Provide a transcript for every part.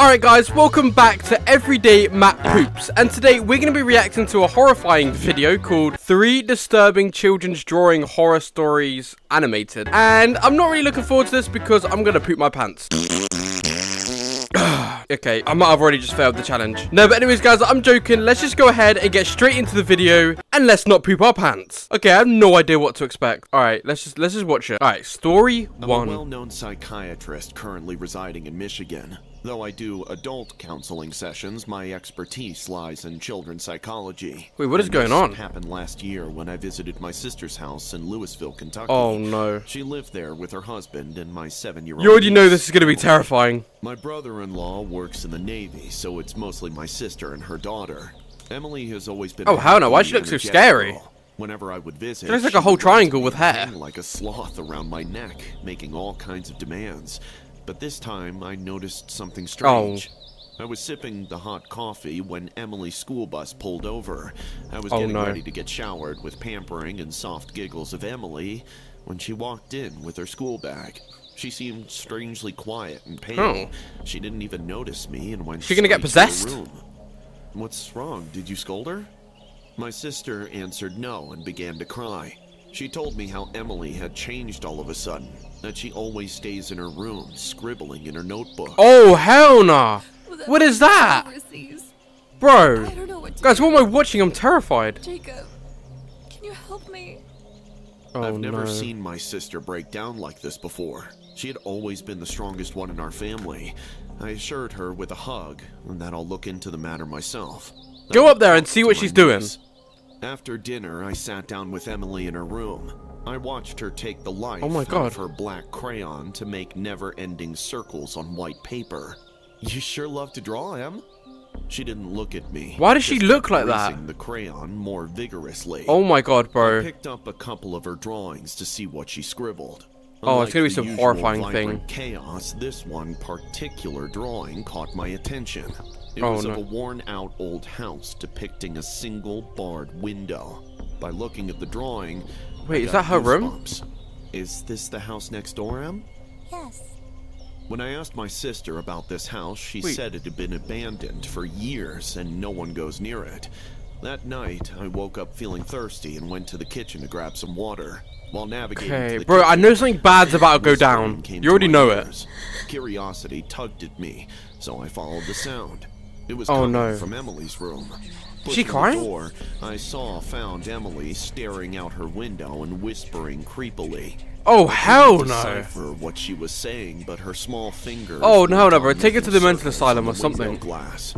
Alright guys, welcome back to Everyday Matt Poops, and today we're going to be reacting to a horrifying video called 3 Disturbing Children's Drawing Horror Stories Animated. And I'm not really looking forward to this because I'm going to poop my pants. Okay, I might have already just failed the challenge. No, but anyways guys, I'm joking. Let's just go ahead and get straight into the video and let's not poop our pants. Okay, I have no idea what to expect. Alright, let's just watch it. Alright, story 1. I'm a well-known psychiatrist currently residing in Michigan. Though I do adult counseling sessions, my expertise lies in children's psychology. Wait, what is going on? This happened last year when I visited my sister's house in Louisville, Kentucky. Oh no. She lived there with her husband and my 7-year-old You already know this is going to be terrifying. My brother-in-law works in the Navy, so it's mostly my sister and her daughter. Emily has always been... Oh, hell no, why does she look so scary? Whenever I would visit, she looks like a whole triangle with hair. Like a sloth around my neck, making all kinds of demands. But this time, I noticed something strange. I was sipping the hot coffee when Emily's school bus pulled over. I was getting ready to get showered with pampering and soft giggles of Emily when she walked in with her school bag. She seemed strangely quiet and pale. She didn't even notice me and went straight to the room. What's wrong? Did you scold her? My sister answered no and began to cry. She told me how Emily had changed all of a sudden, that she always stays in her room, scribbling in her notebook. Oh, hell nah. What is that? Bro, guys, what am I watching? I'm terrified. Jacob, can you help me? I've never seen my sister break down like this before. She had always been the strongest one in our family. I assured her with a hug that I'll look into the matter myself. Go up there and see what she's doing. After dinner, I sat down with Emily in her room. I watched her take the life out of her black crayon to make never-ending circles on white paper. You sure love to draw, Em? She didn't look at me. Why does she look like that? The crayon more vigorously. Oh my god, bro. I picked up a couple of her drawings to see what she scribbled. Oh, it's gonna be some horrifying thing. Chaos, this one particular drawing caught my attention. It was of a worn-out old house depicting a single barred window. By looking at the drawing, wait, is that her room? Is this the house next door, Em? Yes. When I asked my sister about this house, she said it had been abandoned for years and no one goes near it. That night, I woke up feeling thirsty and went to the kitchen to grab some water. While navigating to the bro, kitchen, I know something bad's about to go down. You already know it. Curiosity tugged at me, so I followed the sound. It was coming from Emily's room. She crying? The door, I found Emily staring out her window and whispering creepily. Oh, hell no. Decipher what she was saying, but her small fingers. Oh, no, bro. Take her to the mental asylum or something. Glass.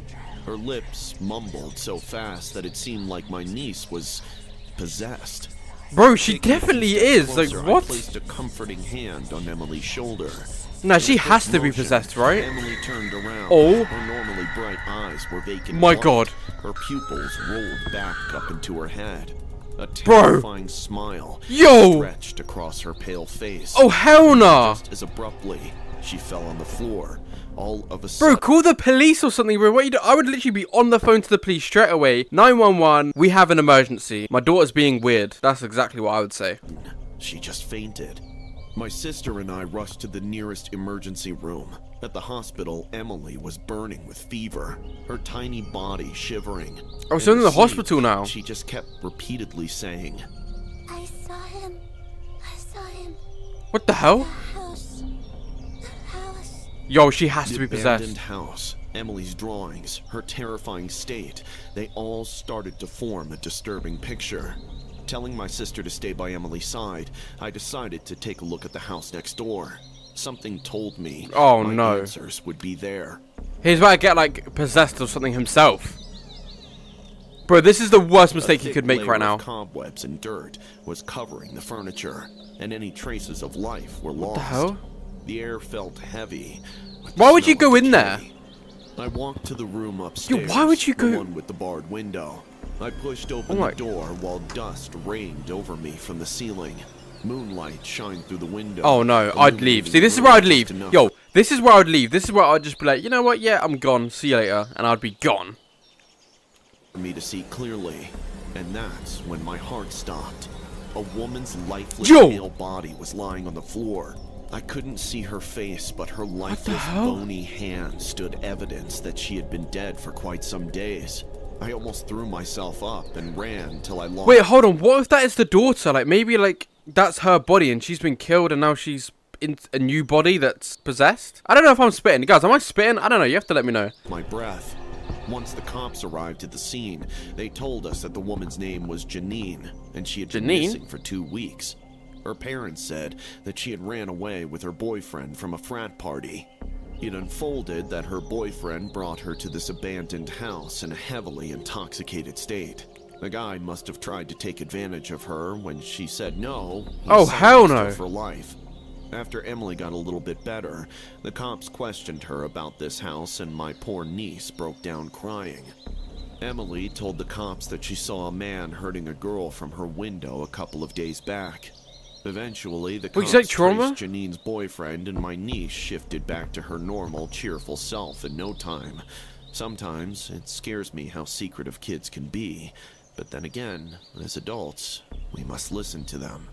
Her lips mumbled so fast that it seemed like my niece was possessed. Bro, she definitely is. Like, what? I placed a comforting hand on Emily's shoulder. Nah, she has to be possessed, right? Emily turned around. Her normally bright eyes were vacant. My god. Her pupils rolled back up into her head. A terrifying smile stretched across her pale face. Oh, hell no. Just as abruptly, she fell on the floor. All of a sudden. Bro, call the police or something, bro. What you do? I would literally be on the phone to the police straight away. 911, we have an emergency. My daughter's being weird. That's exactly what I would say. She just fainted. My sister and I rushed to the nearest emergency room. At the hospital, Emily was burning with fever, her tiny body shivering. Oh, so in the hospital now. She just kept repeatedly saying, I saw him. I saw him. What the hell? The house. Yo, she has to be possessed. The abandoned house, Emily's drawings, her terrifying state, they all started to form a disturbing picture. Telling my sister to stay by Emily's side, I decided to take a look at the house next door. Something told me my answers would be there. He's about to get, like, possessed or something himself. Bro, this is the worst mistake he could make right now. Cobwebs and dirt was covering the furniture, and any traces of life were lost. What the hell? The air felt heavy. Why would you go in there? I walked to the room upstairs. Yo, why would you go? The one with the barred window. I pushed open the door while dust rained over me from the ceiling. Moonlight shined through the window. Oh no, I'd leave. See, this is where I'd leave. Yo, this is where I'd leave. This is where I'd just be like, you know what? Yeah, I'm gone. See you later. And I'd be gone. For me to see clearly, and that's when my heart stopped. A woman's lifeless pale body was lying on the floor. I couldn't see her face, but her lifeless, bony hand stood evidence that she had been dead for quite some days. I almost threw myself up and ran till I lost... Wait, hold on. What if that is the daughter? Like, maybe, like, that's her body and she's been killed and now she's in a new body that's possessed? I don't know if I'm spitting. Guys, am I spitting? I don't know. You have to let me know. My breath. Once the cops arrived at the scene, they told us that the woman's name was Janine, and she had been missing for 2 weeks. Her parents said that she had ran away with her boyfriend from a frat party. It unfolded that her boyfriend brought her to this abandoned house in a heavily intoxicated state. The guy must have tried to take advantage of her. When she said no, he hell no. her for life. After Emily got a little bit better, the cops questioned her about this house and my poor niece broke down crying. Emily told the cops that she saw a man hurting a girl from her window a couple of days back. Eventually, the cops traced Janine's boyfriend, and my niece shifted back to her normal, cheerful self in no time. Sometimes it scares me how secretive kids can be, but then again, as adults, we must listen to them.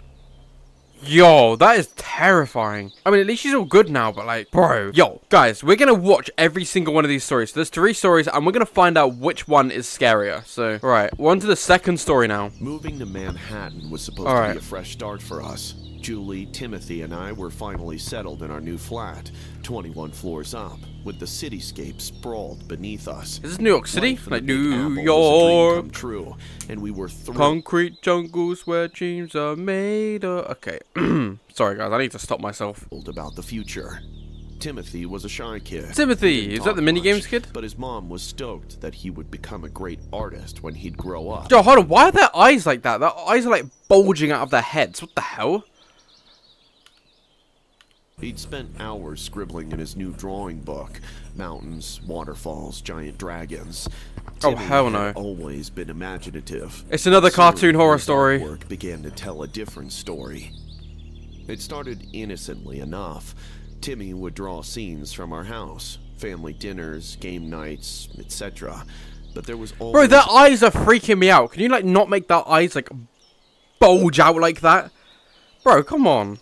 Yo, that is terrifying. I mean, at least she's all good now, but like, bro. Yo, guys, we're gonna watch every single one of these stories. So there's 3 stories, and we're gonna find out which one is scarier. So, alright, we're on to the second story now. Moving to Manhattan was supposed to be a fresh start for us. Julie, Timothy, and I were finally settled in our new flat, 21 floors up, with the cityscape sprawled beneath us. Is this New York City? Like New York. Come true, and we were concrete jungles where dreams are made of... Okay. Sorry, guys. I need to stop myself. About the future. Timothy was a shy kid. Timothy, is that the minigames kid? But his mom was stoked that he would become a great artist when he'd grow up. Yo, hold on. Why are their eyes like that? Their eyes are like bulging out of their heads. What the hell? He'd spent hours scribbling in his new drawing book. Mountains, waterfalls, giant dragons. Oh, hell no. Had always been imaginative. It's another cartoon horror story. Work began to tell a different story. It started innocently enough. Timmy would draw scenes from our house. Family dinners, game nights, etc. But there was always... Bro, their eyes are freaking me out. Can you, like, not make their eyes, like, bulge out like that? Bro, come on.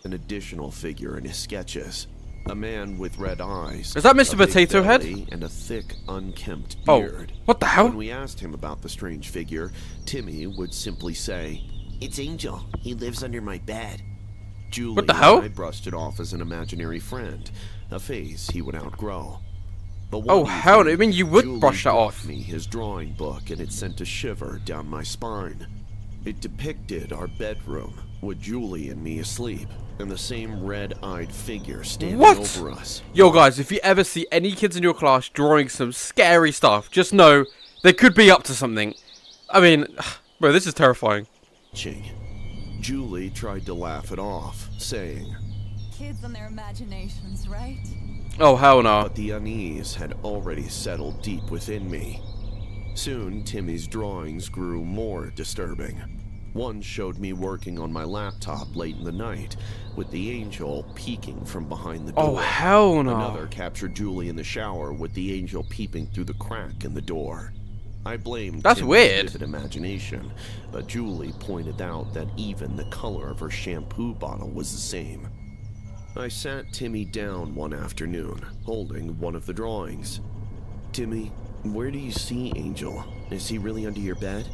An additional figure in his sketches. A man with red eyes. Is that Mr. Potato Head? And a thick, unkempt beard. Oh, what the hell? When we asked him about the strange figure, Timmy would simply say, "It's Angel. He lives under my bed." Julie what the hell? And I brushed it off as an imaginary friend, a phase he would outgrow. But oh, hell no. I mean, you would Julie brush that off. me his drawing book, and it sent a shiver down my spine. It depicted our bedroom, with Julie and me asleep, and the same red-eyed figure standing over us. Yo, guys, if you ever see any kids in your class drawing some scary stuff, just know they could be up to something. I mean, bro, this is terrifying. Julie tried to laugh it off, saying, "Kids and their imaginations, right?" Oh, hell no. But the unease had already settled deep within me. Soon, Timmy's drawings grew more disturbing. One showed me working on my laptop late in the night, with the angel peeking from behind the door. Oh, hell no. Another captured Julie in the shower, with the angel peeping through the crack in the door. I blamed That's Timmy's weird. vivid imagination, but Julie pointed out that even the color of her shampoo bottle was the same. I sat Timmy down one afternoon, holding one of the drawings. "Timmy, where do you see Angel? Is he really under your bed?"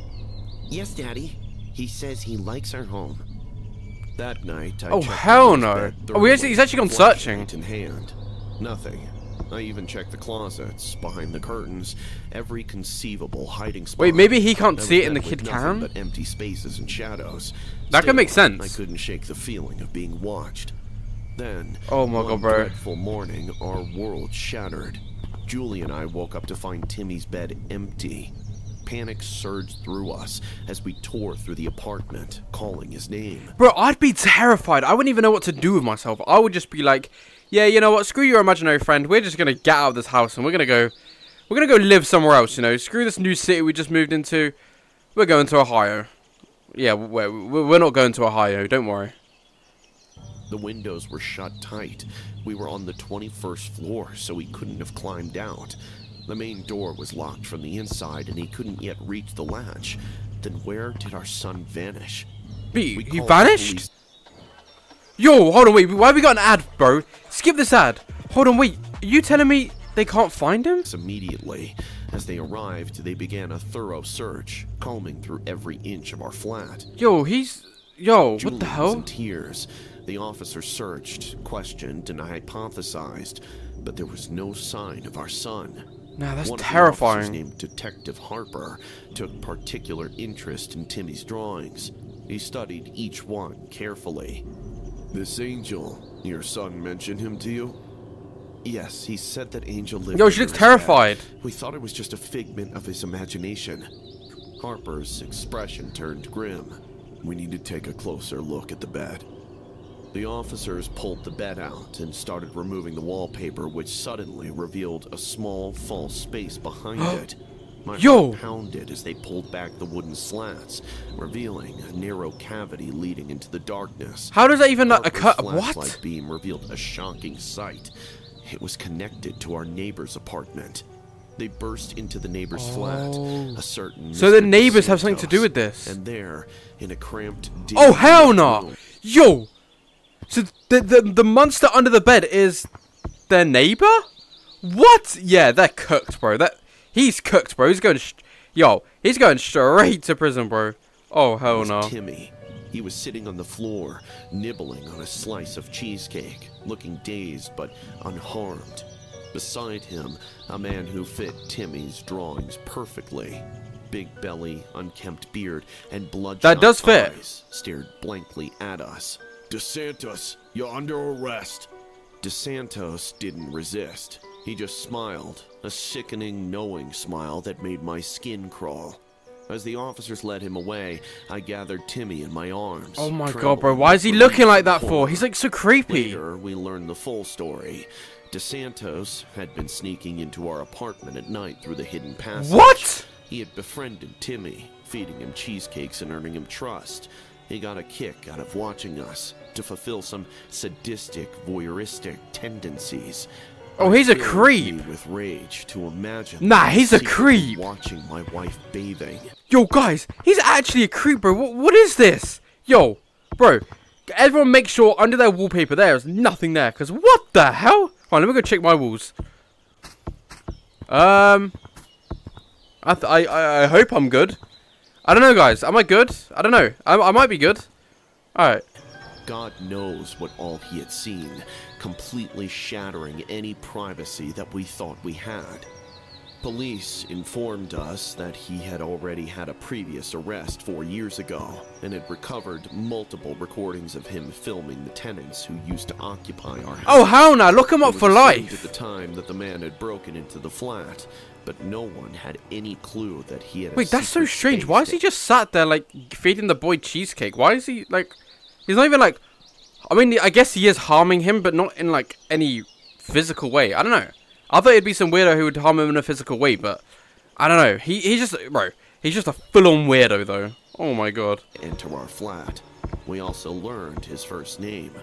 "Yes, Daddy. He says he likes our home." That night, I checked hell no. bed Oh, he's actually gone searching. In hand. Nothing. I even checked the closets, behind the curtains, every conceivable hiding spot. Wait, maybe he can't see it and the kid can? But empty spaces and shadows. That could make sense. I couldn't shake the feeling of being watched. Then, oh my God, bro. dreadful morning, our world shattered. Julie and I woke up to find Timmy's bed empty. Panic surged through us as we tore through the apartment, calling his name. Bro, I'd be terrified. I wouldn't even know what to do with myself. I would just be like, yeah, you know what? Screw your imaginary friend. We're just gonna get out of this house and we're gonna go live somewhere else. You know, screw this new city we just moved into. We're going to Ohio. Yeah, we're not going to Ohio. Don't worry. The windows were shut tight. We were on the 21st floor, so he couldn't have climbed out. The main door was locked from the inside, and he couldn't yet reach the latch. Then where did our son vanish? He vanished? Yo, hold on, wait. Why have we got an ad, bro? Skip this ad. Hold on, wait. Are you telling me they can't find him? Immediately, as they arrived, they began a thorough search, combing through every inch of our flat. Yo, he's... Yo, Julie what the was hell? in tears. The officer searched, questioned, and hypothesized, but there was no sign of our son. Nah, that's One of the terrifying. officers named Detective Harper took particular interest in Timmy's drawings. He studied each one carefully. This Angel, your son mentioned him to you? Yes, he said that Angel lived. Yo, she looks terrified. We thought it was just a figment of his imagination. Harper's expression turned grim. We need to take a closer look at the bed. The officers pulled the bed out and started removing the wallpaper, which suddenly revealed a small, false space behind it. My heart pounded as they pulled back the wooden slats, revealing a narrow cavity leading into the darkness. How does that even Harper's occur? What? flashlight beam revealed a shocking sight. It was connected to our neighbor's apartment. They burst into the neighbor's flat. A certain So the Mr. neighbors have something to do DeSantos, with this. And there, in a cramped, Oh, hell dim no! room, Yo! So the monster under the bed is their neighbor? What? Yeah, they're cooked, bro. He's cooked, bro. He's going he's going straight to prison, bro. Oh, hell was no. Timmy. He was sitting on the floor, nibbling on a slice of cheesecake, looking dazed but unharmed. Beside him, a man who fit Timmy's drawings perfectly. Big belly, unkempt beard, and bloodshot That does fit. eyes stared blankly at us. DeSantos, you're under arrest. DeSantos didn't resist. He just smiled, a sickening, knowing smile that made my skin crawl. As the officers led him away, I gathered Timmy in my arms. Oh my god, trembling bro. Why is he with looking like relief that and for? horror. He's like so creepy. Later, we learned the full story. DeSantos had been sneaking into our apartment at night through the hidden passage. What? He had befriended Timmy, feeding him cheesecakes and earning him trust. He got a kick out of watching us to fulfill some sadistic, voyeuristic tendencies. Oh, he's a Filled creep. me with rage to imagine. Nah, that he's a secretly creep. Watching my wife bathing. Yo, guys, he's actually a creep, bro. What is this? Yo, bro, everyone make sure under their wallpaper there is nothing there. Because what the hell? Hold on, let me go check my walls. I hope I'm good. I don't know, guys. Am I good? I don't know. I might be good. Alright. God knows what all he had seen, completely shattering any privacy that we thought we had. Police informed us that he had already had a previous arrest 4 years ago, and had recovered multiple recordings of him filming the tenants who used to occupy our house. Oh, hell no. Look him It up was for assumed life. at the time that the man had broken into the flat, but no one had any clue that he had. Wait, that's so strange. Why is he just sat there, like, feeding the boy cheesecake? Why is he, like... He's not even, like... I mean, I guess he is harming him, but not in, like, any physical way. I don't know. I thought it'd be some weirdo who would harm him in a physical way, but... I don't know. He's just... Bro, he's just a full-on weirdo, though. Oh, my God. Into our flat. We also learned his first name,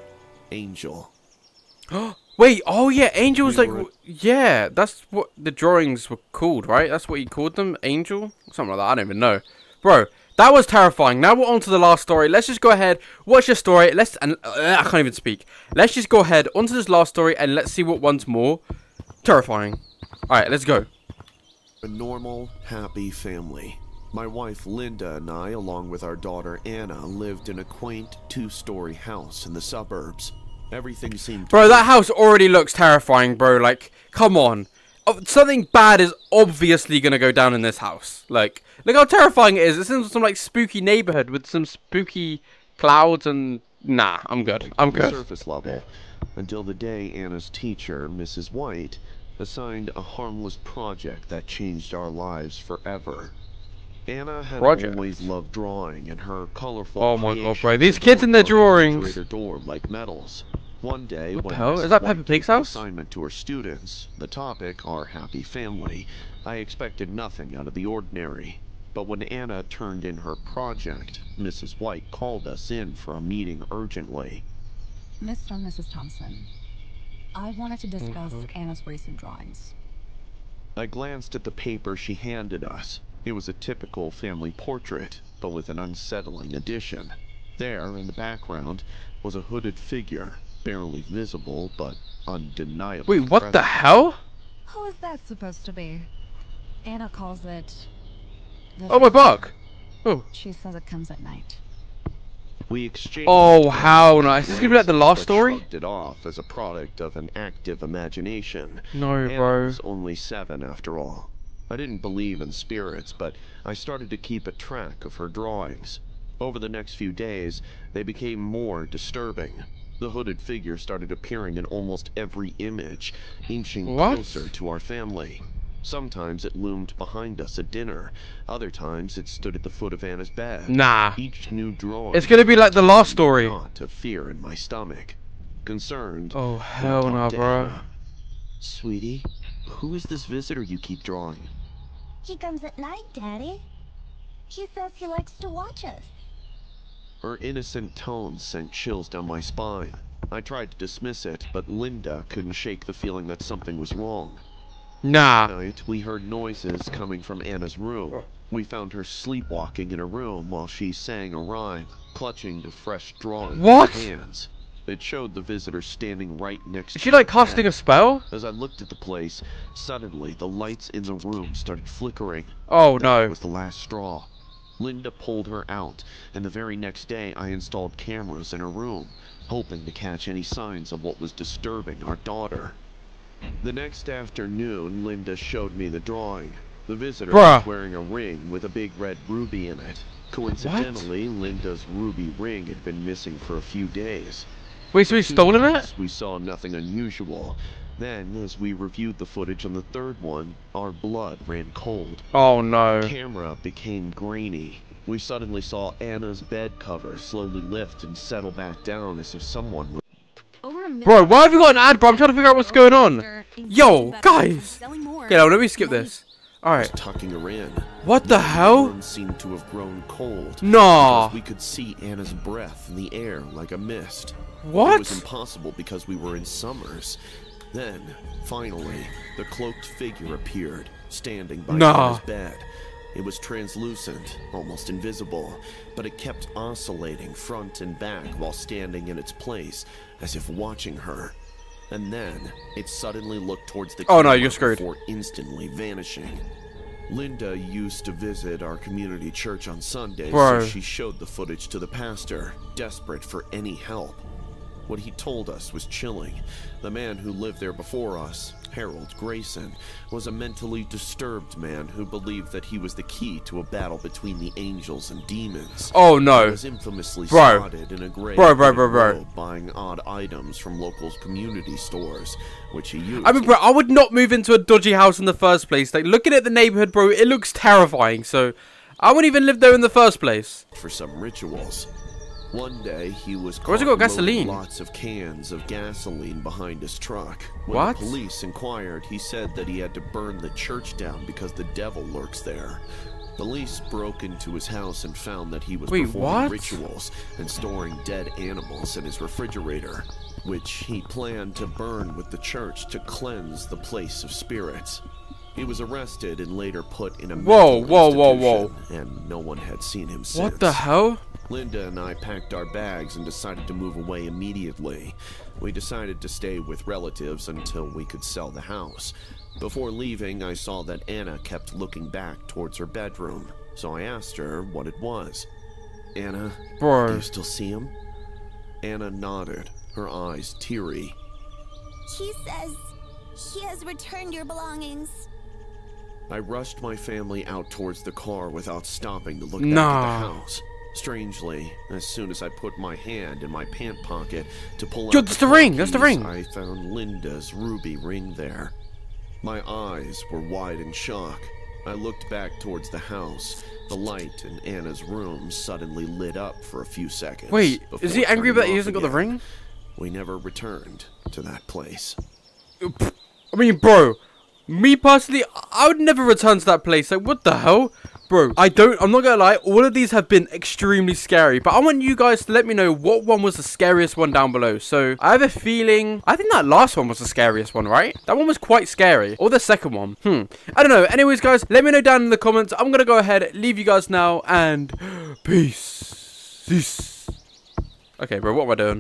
Angel. Wait, oh, yeah, Angel's, We like... were- Yeah, that's what the drawings were called, right? That's what he called them? Angel? Something like that. I don't even know. Bro... That was terrifying. Now we're on to the last story. Let's just go ahead, watch the story. I can't even speak. Let's just go ahead onto this last story and let's see what one's more terrifying. Alright, let's go. A normal, happy family. My wife Linda and I, along with our daughter Anna, lived in a quaint 2-story house in the suburbs. Everything seemed... Bro, that house already looks terrifying, bro. Like, come on. Something bad is obviously going to go down in this house. Like, look how terrifying it is. It's in some, like, spooky neighborhood with some spooky clouds and... Nah, I'm good. I'm good. Surface level. Until the day Anna's teacher, Mrs. White, assigned a harmless project that changed our lives forever. Anna had always loved drawing, and her colorful... Oh my god, bro. These kids in their drawings. ...her door like medals. One day, What the when hell? Mrs. Is that White Peppa Pig's gave an house? assignment to her students, the topic, our happy family, I expected nothing out of the ordinary. But when Anna turned in her project, Mrs. White called us in for a meeting urgently. Mr. and Mrs. Thompson, I wanted to discuss Anna's recent drawings. I glanced at the paper she handed us. It was a typical family portrait, but with an unsettling addition. There, in the background, was a hooded figure, barely visible, but undeniably Wait, what the present. hell? Who is that supposed to be? Anna calls it... the Oh, my bug. Oh. She says it comes at night. We exchanged. Oh, how nice. This is gonna be like the last but story? shrugged it off as a product of an active imagination. No, Anna bro. was only 7 after all. I didn't believe in spirits, but I started to keep a track of her drawings. Over the next few days, they became more disturbing. The hooded figure started appearing in almost every image, inching What? closer to our family. Sometimes it loomed behind us at dinner. Other times it stood at the foot of Anna's bed. Nah. Each new drawing. It's gonna be like the last story. Not of fear in my stomach. Concerned. Oh, I hell talked no, to bro. Anna. Sweetie, who is this visitor you keep drawing? He comes at night, Daddy. He says he likes to watch us. Her innocent tones sent chills down my spine. I tried to dismiss it, but Linda couldn't shake the feeling that something was wrong. Nah. That night, we heard noises coming from Anna's room. We found her sleepwalking in her room while she sang a rhyme, clutching to fresh drawings What? with her hands. It showed the visitor standing right next Is to she like her casting bed. a spell? As I looked at the place, suddenly the lights in the room started flickering. Oh That no. was the last straw. Linda pulled her out, and the very next day I installed cameras in her room, hoping to catch any signs of what was disturbing our daughter. The next afternoon, Linda showed me the drawing. The visitor Bruh. was wearing a ring with a big red ruby in it. Coincidentally, Linda's ruby ring had been missing for a few days. Wait, so he's stolen it? We saw nothing unusual. Then, as we reviewed the footage on the third one, our blood ran cold. Oh no. The camera became grainy. We suddenly saw Anna's bed cover slowly lift and settle back down as if someone was... Bro, why have you got an ad, bro? I'm trying to figure out what's going on. Yo, guys. Okay, now let me skip this. Alright. tucking her in. What the The hell? room seemed to have grown cold. Nah. Because we could see Anna's breath in the air like a mist. It was What? impossible because we were in summers. Then, finally, the cloaked figure appeared, standing by Nah. Anna's bed. It was translucent, almost invisible, but it kept oscillating front and back while standing in its place, as if watching her. And then, it suddenly looked towards the Oh, no, camera you're screwed. before instantly vanishing. Linda used to visit our community church on Sundays, Bro. so she showed the footage to the pastor, desperate for any help. What he told us was chilling. The man who lived there before us, Harold Grayson, was a mentally disturbed man who believed that he was the key to a battle between the angels and demons. Oh He no. was infamously Bro. spotted in a gray Bro. robe buying odd items from local community stores, which he used. I mean, bro, I would not move into a dodgy house in the first place. Like, looking at the neighborhood, bro, it looks terrifying. So, I wouldn't even live there in the first place. for some rituals. One day, he was Where's he caught got loading gasoline? lots of cans of gasoline behind his truck. When What? the police inquired, he said that he had to burn the church down because the devil lurks there. Police broke into his house and found that he was Wait, performing what? rituals and storing dead animals in his refrigerator, which he planned to burn with the church to cleanse the place of spirits. He was arrested and later put in a Whoa, mental whoa. institution, and no one had seen him since. What the hell? Linda and I packed our bags and decided to move away immediately. We decided to stay with relatives until we could sell the house. Before leaving, I saw that Anna kept looking back towards her bedroom, so I asked her what it was. Anna, do Bro. you still see him? Anna nodded, her eyes teary. He says he has returned your belongings. I rushed my family out towards the car without stopping to look back at Nah. the house. Strangely, as soon as I put my hand in my pant pocket to pull Yo, out that's the the car ring, that's the keys, ring. I found Linda's ruby ring there. My eyes were wide in shock. I looked back towards the house. The light in Anna's room suddenly lit up for a few seconds. Wait, is before he angry turning that he off hasn't got the again. ring? We never returned to that place. I mean, bro, me personally, I would never return to that place. Like, what the hell? Bro, I'm not gonna lie, all of these have been extremely scary, but I want you guys to let me know what one was the scariest one down below. So, I have a feeling, I think that last one was the scariest one, right? That one was quite scary. Or the second one. I don't know. Anyways, guys, let me know down in the comments. I'm gonna go ahead, leave you guys now, and peace. Peace. Okay, bro, what am I doing?